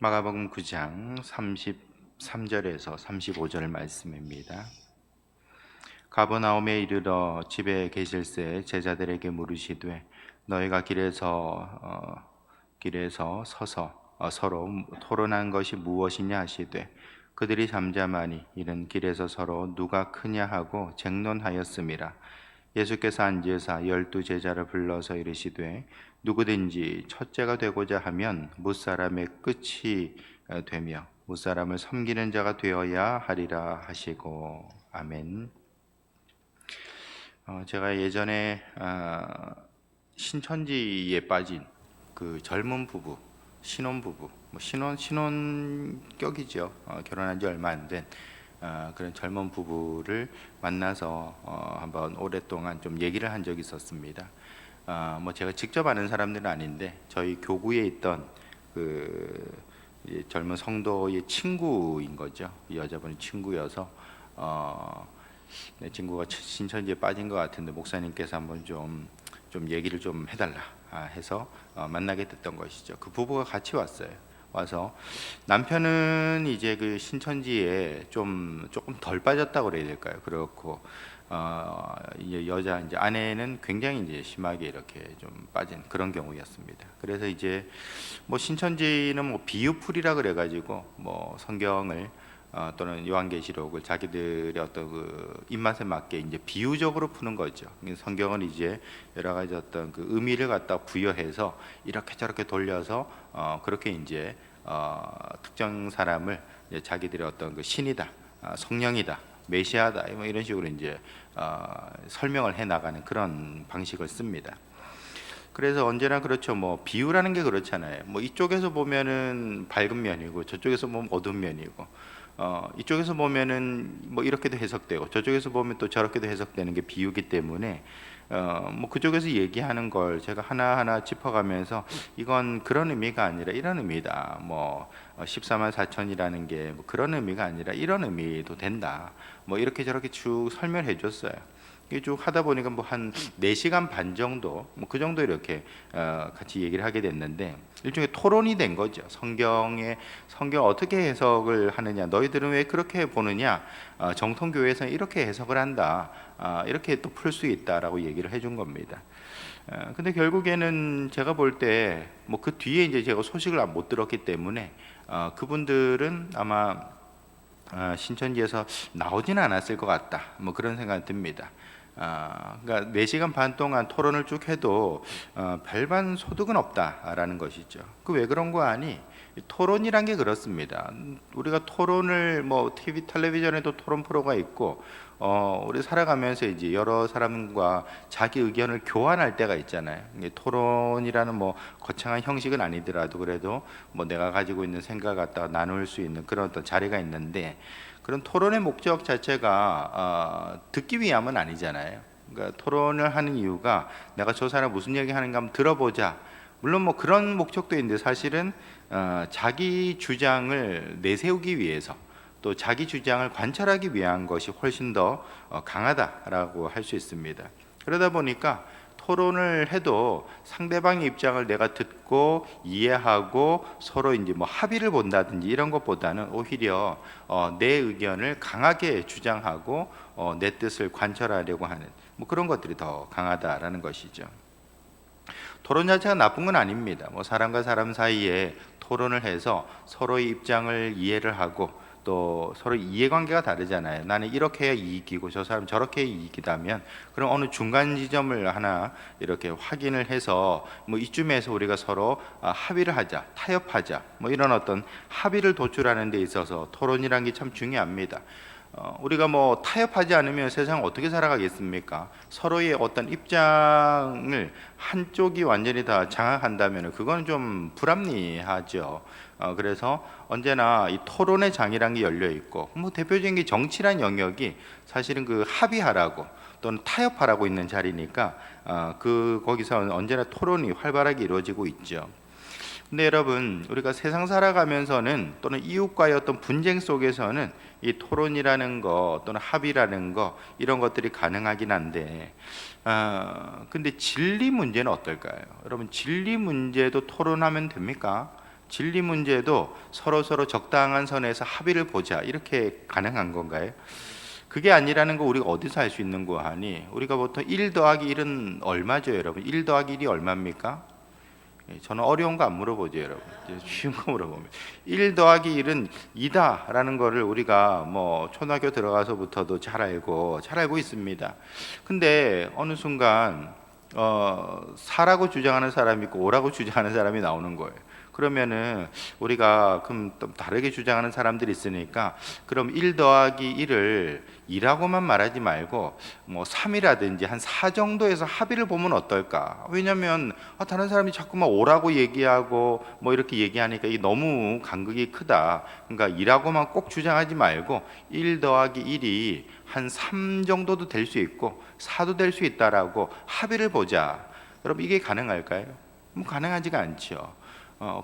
마가복음 9장 33절에서 35절 말씀입니다. 가버나움에 이르러 집에 계실새 제자들에게 물으시되 너희가 길에서 서서 서로 토론한 것이 무엇이냐 하시되 그들이 잠잠하니 이른 길에서 서로 누가 크냐 하고 쟁론하였음이라. 예수께서 앉으사 12제자를 불러서 이르시되 누구든지 첫째가 되고자 하면 무사람의 끝이 되며 무사람을 섬기는 자가 되어야 하리라 하시고. 아멘. 제가 예전에 신천지에 빠진 그 젊은 부부, 신혼부부, 신혼격이죠. 결혼한 지 얼마 안 된 그런 젊은 부부를 만나서 한번 오랫동안 좀 얘기를 한 적이 있었습니다. 제가 직접 아는 사람들은 아닌데 저희 교구에 있던 그 젊은 성도의 친구인 거죠. 여자분이 친구여서 내 친구가 신천지에 빠진 것 같은데 목사님께서 한번 좀 얘기를 좀 해달라 해서 만나게 됐던 것이죠. 그 부부가 같이 왔어요. 와서 남편은 이제 그 신천지에 조금 덜 빠졌다고 그래야 될까요? 그렇고 이제 이제 아내는 굉장히 이제 심하게 이렇게 좀 빠진 그런 경우였습니다. 그래서 이제 신천지는 비유풀이라 그래가지고 성경을 또는 요한계시록을 자기들의 어떤 그 입맛에 맞게 이제 비유적으로 푸는 거죠. 성경은 이제 여러 가지 어떤 그 의미를 갖다 부여해서 이렇게 저렇게 돌려서 그렇게 이제 특정 사람을 이제 자기들의 어떤 그 신이다, 성령이다, 메시아다 이런 식으로 이제 설명을 해 나가는 그런 방식을 씁니다. 그래서 언제나 그렇죠. 비유라는 게 그렇잖아요. 이쪽에서 보면은 밝은 면이고 저쪽에서 보면 어두운 면이고 이쪽에서 보면은 이렇게도 해석되고 저쪽에서 보면 또 저렇게도 해석되는 게 비유기 때문에 그쪽에서 얘기하는 걸 제가 하나하나 짚어가면서 이건 그런 의미가 아니라 이런 의미다. 14만 4천이라는 게 그런 의미가 아니라 이런 의미도 된다. 이렇게 저렇게 쭉 설명해 줬어요. 이게 쭉 하다 보니까 한 4시간 반 정도 그 정도 이렇게 같이 얘기를 하게 됐는데 일종의 토론이 된 거죠. 성경 어떻게 해석을 하느냐, 너희들은 왜 그렇게 보느냐, 정통교회에서는 이렇게 해석을 한다, 이렇게 또 풀 수 있다라고 얘기를 해준 겁니다. 근데 결국에는 제가 볼 때 그 뒤에 이제 제가 소식을 못 들었기 때문에 그분들은 아마 신천지에서 나오지는 않았을 것 같다, 그런 생각이 듭니다. 그러니까 4시간 반 동안 토론을 쭉 해도 별반 소득은 없다라는 것이죠. 그 왜 그런 거 아니? 토론이란 게 그렇습니다. 우리가 토론을 TV, 텔레비전에도 토론 프로가 있고 우리 살아가면서 이제 여러 사람과 자기 의견을 교환할 때가 있잖아요. 토론이라는 거창한 형식은 아니더라도 그래도 내가 가지고 있는 생각 갖다가 나눌 수 있는 그런 어떤 자리가 있는데 그런 토론의 목적 자체가 듣기 위함은 아니잖아요. 그러니까 토론을 하는 이유가 내가 저 사람 무슨 얘기 하는가 한번 들어보자. 물론 그런 목적도 있는데 사실은 자기 주장을 내세우기 위해서 또 자기 주장을 관철하기 위한 것이 훨씬 더 강하다라고 할 수 있습니다. 그러다 보니까 토론을 해도 상대방의 입장을 내가 듣고 이해하고 서로 이제 합의를 본다든지 이런 것보다는 오히려 내 의견을 강하게 주장하고 내 뜻을 관철하려고 하는 그런 것들이 더 강하다라는 것이죠. 토론 자체가 나쁜 건 아닙니다. 사람과 사람 사이에 토론을 해서 서로의 입장을 이해를 하고 또 서로 이해관계가 다르잖아요. 나는 이렇게 해야 이익이고 저 사람 저렇게 해야 이익이다면 그럼 어느 중간 지점을 하나 이렇게 확인을 해서 이쯤에서 우리가 서로 합의를 하자, 타협하자 이런 어떤 합의를 도출하는 데 있어서 토론이라는 게 참 중요합니다. 우리가 타협하지 않으면 세상 어떻게 살아가겠습니까? 서로의 어떤 입장을 한쪽이 완전히 다 장악한다면 그건 좀 불합리하죠. 그래서 언제나 이 토론의 장이라는 게 열려 있고 대표적인 게 정치란 영역이 사실은 그 합의하라고 또는 타협하라고 있는 자리니까 거기서 언제나 토론이 활발하게 이루어지고 있죠. 근데 여러분, 우리가 세상 살아가면서는 또는 이웃과의 어떤 분쟁 속에서는 이 토론이라는 거 또는 합의라는 거 이런 것들이 가능하긴 한데 근데 진리 문제는 어떨까요? 여러분, 진리 문제도 토론하면 됩니까? 진리 문제도 서로 적당한 선에서 합의를 보자 이렇게 가능한 건가요? 그게 아니라는 거 우리가 어디서 알 수 있는 거 아니? 우리가 보통 1 더하기 1은 얼마죠, 여러분? 1 더하기 1이 얼마입니까? 저는 어려운 거 안 물어보죠, 여러분. 쉬운 거 물어봅니다. 1 더하기 1은 2다라는 거를 우리가 뭐 초등학교 들어가서부터도 잘 알고 있습니다. 근데 어느 순간 4라고 주장하는 사람이 있고 5라고 주장하는 사람이 나오는 거예요. 그러면은 우리가 그럼 또 다르게 주장하는 사람들이 있으니까 그럼 1 더하기 1을 2라고만 말하지 말고 뭐 3이라든지 한 4 정도에서 합의를 보면 어떨까? 왜냐면 다른 사람이 자꾸만 5라고 얘기하고 뭐 이렇게 얘기하니까 이게 너무 간극이 크다. 그러니까 2라고만 꼭 주장하지 말고 1 더하기 1이 한 3 정도도 될 수 있고 4도 될 수 있다라고 합의를 보자. 여러분 이게 가능할까요? 가능하지가 않죠.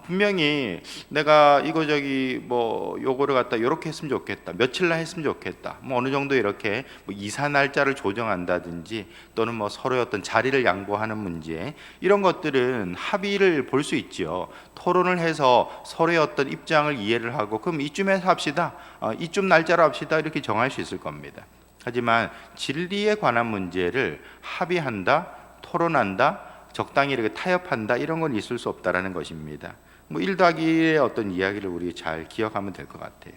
분명히 내가 이거 저기 뭐 요거를 갖다 요렇게 했으면 좋겠다, 며칠날 했으면 좋겠다, 뭐 어느 정도 이렇게 뭐 이사 날짜를 조정한다든지 또는 뭐 서로의 어떤 자리를 양보하는 문제, 이런 것들은 합의를 볼 수 있죠. 토론을 해서 서로의 어떤 입장을 이해를 하고 그럼 이쯤에서 합시다, 이쯤 날짜로 합시다 이렇게 정할 수 있을 겁니다. 하지만 진리에 관한 문제를 합의한다, 토론한다, 적당히 이렇게 타협한다 이런 건 있을 수 없다라는 것입니다. 뭐 1 더하기 1의 어떤 이야기를 우리 잘 기억하면 될 것 같아요.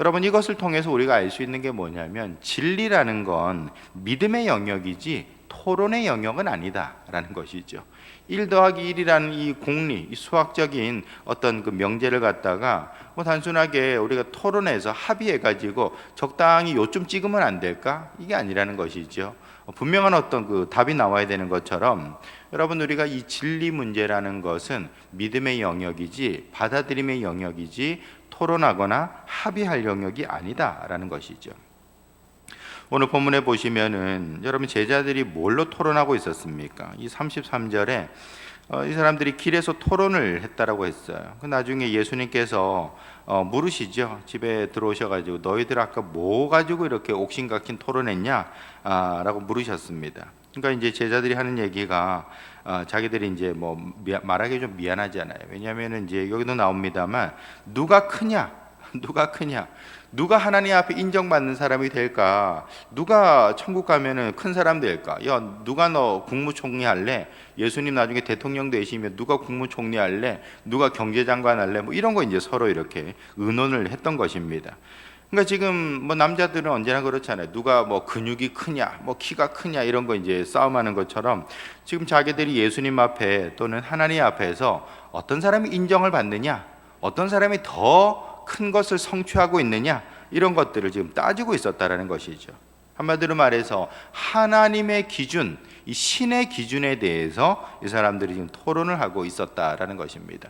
여러분 이것을 통해서 우리가 알 수 있는 게 뭐냐면 진리라는 건 믿음의 영역이지 토론의 영역은 아니다라는 것이죠. 1 더하기 1이라는 이 공리, 이 수학적인 어떤 그 명제를 갖다가 뭐 단순하게 우리가 토론해서 합의해가지고 적당히 요쯤 찍으면 안 될까? 이게 아니라는 것이죠. 분명한 어떤 그 답이 나와야 되는 것처럼 여러분 우리가 이 진리 문제라는 것은 믿음의 영역이지 받아들임의 영역이지 토론하거나 합의할 영역이 아니다라는 것이죠. 오늘 본문에 보시면은 여러분 제자들이 뭘로 토론하고 있었습니까? 이 33절에 이 사람들이 길에서 토론을 했다라고 했어요. 나중에 예수님께서 물으시죠. 집에 들어오셔가지고 너희들 아까 뭐 가지고 이렇게 옥신각신 토론했냐? 라고 물으셨습니다. 그러니까 이제 제자들이 하는 얘기가 자기들이 이제 뭐 말하기 좀 미안하잖아요. 왜냐하면 이제 여기도 나옵니다만 누가 크냐? 누가 하나님 앞에 인정받는 사람이 될까? 누가 천국 가면은 큰 사람 될까? 야, 누가 너 국무총리 할래? 예수님 나중에 대통령 되시면 누가 국무총리 할래? 누가 경제장관 할래? 뭐 이런 거 이제 서로 이렇게 의논을 했던 것입니다. 그러니까 지금 뭐 남자들은 언제나 그렇잖아요. 누가 뭐 근육이 크냐, 뭐 키가 크냐 이런 거 이제 싸움하는 것처럼 지금 자기들이 예수님 앞에 또는 하나님 앞에서 어떤 사람이 인정을 받느냐, 어떤 사람이 더 큰 것을 성취하고 있느냐 이런 것들을 지금 따지고 있었다라는 것이죠. 한마디로 말해서 하나님의 기준, 이 신의 기준에 대해서 이 사람들이 지금 토론을 하고 있었다라는 것입니다.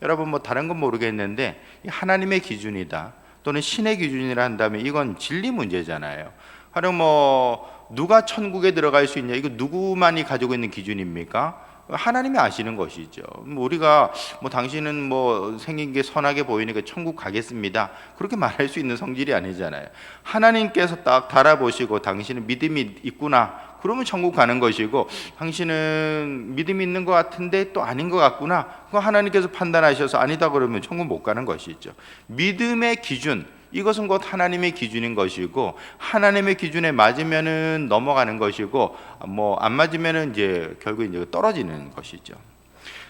여러분 뭐 다른 건 모르겠는데 하나님의 기준이다 또는 신의 기준이라 한다면 이건 진리 문제잖아요. 하여튼 뭐 누가 천국에 들어갈 수 있냐, 이거 누구만이 가지고 있는 기준입니까? 하나님이 아시는 것이죠. 우리가 뭐 당신은 뭐 생긴 게 선하게 보이니까 천국 가겠습니다 그렇게 말할 수 있는 성질이 아니잖아요. 하나님께서 딱 달아보시고 당신은 믿음이 있구나 그러면 천국 가는 것이고, 당신은 믿음이 있는 것 같은데 또 아닌 것 같구나 그거 하나님께서 판단하셔서 아니다 그러면 천국 못 가는 것이죠. 믿음의 기준, 이것은 곧 하나님의 기준인 것이고 하나님의 기준에 맞으면은 넘어가는 것이고 뭐 안 맞으면은 이제 결국 이제 떨어지는 것이죠.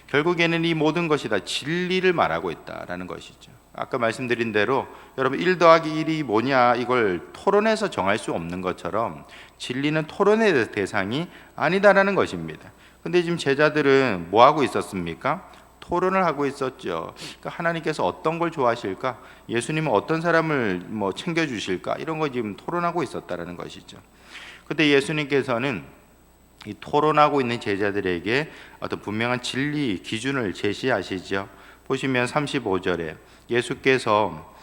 결국에는 이 모든 것이 다 진리를 말하고 있다라는 것이죠. 아까 말씀드린 대로 여러분 1 더하기 1이 뭐냐 이걸 토론해서 정할 수 없는 것처럼 진리는 토론의 대상이 아니다라는 것입니다. 근데 지금 제자들은 뭐 하고 있었습니까? 토론을 하고 있었죠. 그러니까 하나님께서 어떤 걸 좋아하실까? 예수님은 어떤 사람을 뭐 챙겨주실까? 이런 거 지금 토론하고 있었다라는 것이죠. 그때 예수님께서는 이 토론하고 있는 제자들에게 어떤 분명한 진리 기준을 제시하시죠. 보시면 35절에 예수께서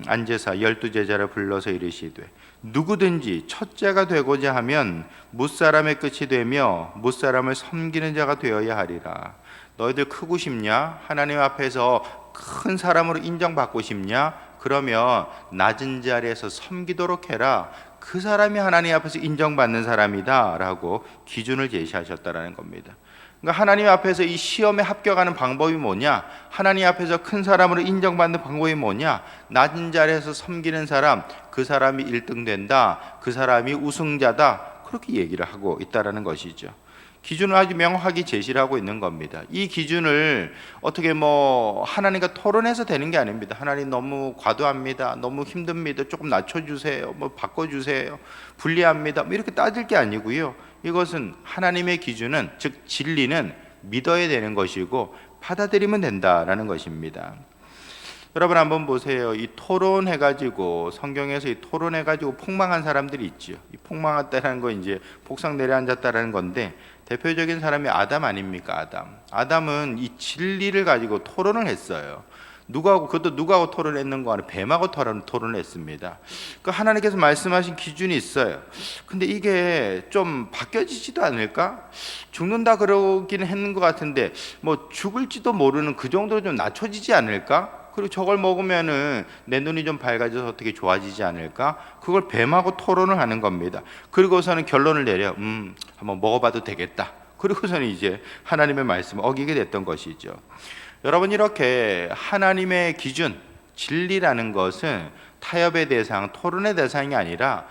앉으사 12제자를 불러서 이르시되 누구든지 첫째가 되고자 하면 뭇사람의 끝이 되며 뭇사람을 섬기는 자가 되어야 하리라. 너희들 크고 싶냐? 하나님 앞에서 큰 사람으로 인정받고 싶냐? 그러면 낮은 자리에서 섬기도록 해라. 그 사람이 하나님 앞에서 인정받는 사람이다라고 기준을 제시하셨다라는 겁니다. 그러니까 하나님 앞에서 이 시험에 합격하는 방법이 뭐냐? 하나님 앞에서 큰 사람으로 인정받는 방법이 뭐냐? 낮은 자리에서 섬기는 사람, 그 사람이 1등 된다, 그 사람이 우승자다, 그렇게 얘기를 하고 있다라는 것이죠. 기준을 아주 명확하게 제시를 하고 있는 겁니다. 이 기준을 어떻게 하나님과 토론해서 되는 게 아닙니다. 하나님 너무 과도합니다, 너무 힘듭니다, 조금 낮춰주세요, 바꿔주세요, 불리합니다, 이렇게 따질 게 아니고요. 이것은 하나님의 기준은, 즉 진리는 믿어야 되는 것이고 받아들이면 된다라는 것입니다. 여러분 한번 보세요. 이 토론해가지고 성경에서 이 토론해가지고 폭망한 사람들이 있죠. 이 폭망했다는 거 이제 폭삭 내려앉았다라는 건데 대표적인 사람이 아담 아닙니까? 아담은 이 진리를 가지고 토론을 했어요. 그것도 누구하고 토론했는 거 아니에요? 뱀하고 토론을 했습니다. 그 하나님께서 말씀하신 기준이 있어요. 근데 이게 좀 바뀌어지지도 않을까? 죽는다 그러기는 했는 것 같은데 죽을지도 모르는 그 정도로 좀 낮춰지지 않을까? 그리고 저걸 먹으면은 내 눈이 좀 밝아져서 어떻게 좋아지지 않을까? 그걸 뱀하고 토론을 하는 겁니다. 그리고서는 결론을 내려 한번 먹어봐도 되겠다. 그리고서는 이제 하나님의 말씀을 어기게 됐던 것이죠. 여러분, 이렇게 하나님의 기준, 진리라는 것은 타협의 대상, 토론의 대상이 아니라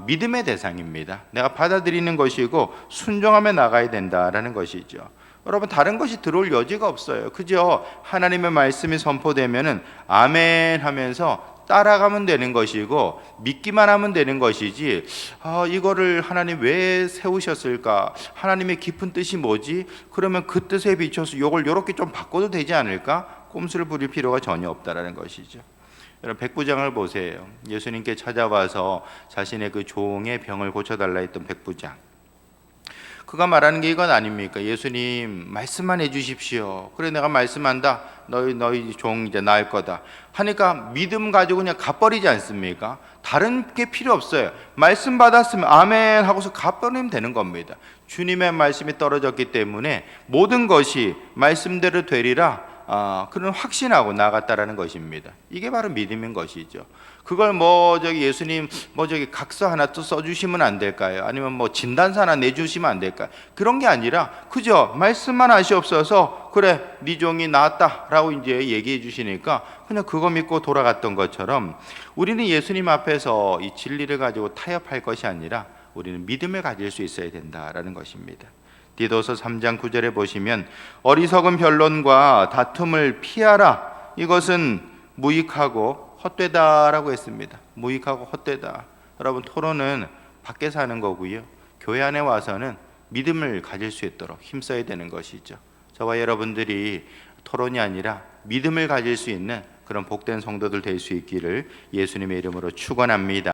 믿음의 대상입니다. 내가 받아들이는 것이고 순종하며 나가야 된다라는 것이죠. 여러분, 다른 것이 들어올 여지가 없어요. 그죠? 하나님의 말씀이 선포되면은 아멘 하면서 따라가면 되는 것이고 믿기만 하면 되는 것이지, 이거를 하나님 왜 세우셨을까? 하나님의 깊은 뜻이 뭐지? 그러면 그 뜻에 비춰서 이걸 이렇게 좀 바꿔도 되지 않을까? 꼼수를 부릴 필요가 전혀 없다라는 것이죠. 여러분, 백부장을 보세요. 예수님께 찾아와서 자신의 그 종의 병을 고쳐달라 했던 백부장, 그가 말하는 게 이건 아닙니까? 예수님 말씀만 해주십시오. 그래, 내가 말씀한다. 너희 종 이제 나을 거다 하니까 믿음 가지고 그냥 갚버리지 않습니까? 다른 게 필요 없어요. 말씀 받았으면 아멘 하고서 갚버리면 되는 겁니다. 주님의 말씀이 떨어졌기 때문에 모든 것이 말씀대로 되리라 그런 확신하고 나갔다라는 것입니다. 이게 바로 믿음인 것이죠. 그걸 예수님 각서 하나 또 써주시면 안 될까요? 아니면 진단서 하나 내주시면 안 될까요? 그런 게 아니라 그저 말씀만 하시옵소서. 그래, 네 종이 나았다라고 이제 얘기해 주시니까 그냥 그거 믿고 돌아갔던 것처럼 우리는 예수님 앞에서 이 진리를 가지고 타협할 것이 아니라 우리는 믿음을 가질 수 있어야 된다라는 것입니다. 디도서 3장 9절에 보시면 어리석은 변론과 다툼을 피하라. 이것은 무익하고 헛되다라고 했습니다. 무익하고 헛되다. 여러분, 토론은 밖에서 하는 거고요. 교회 안에 와서는 믿음을 가질 수 있도록 힘써야 되는 것이죠. 저와 여러분들이 토론이 아니라 믿음을 가질 수 있는 그런 복된 성도들 될 수 있기를 예수님의 이름으로 축원합니다.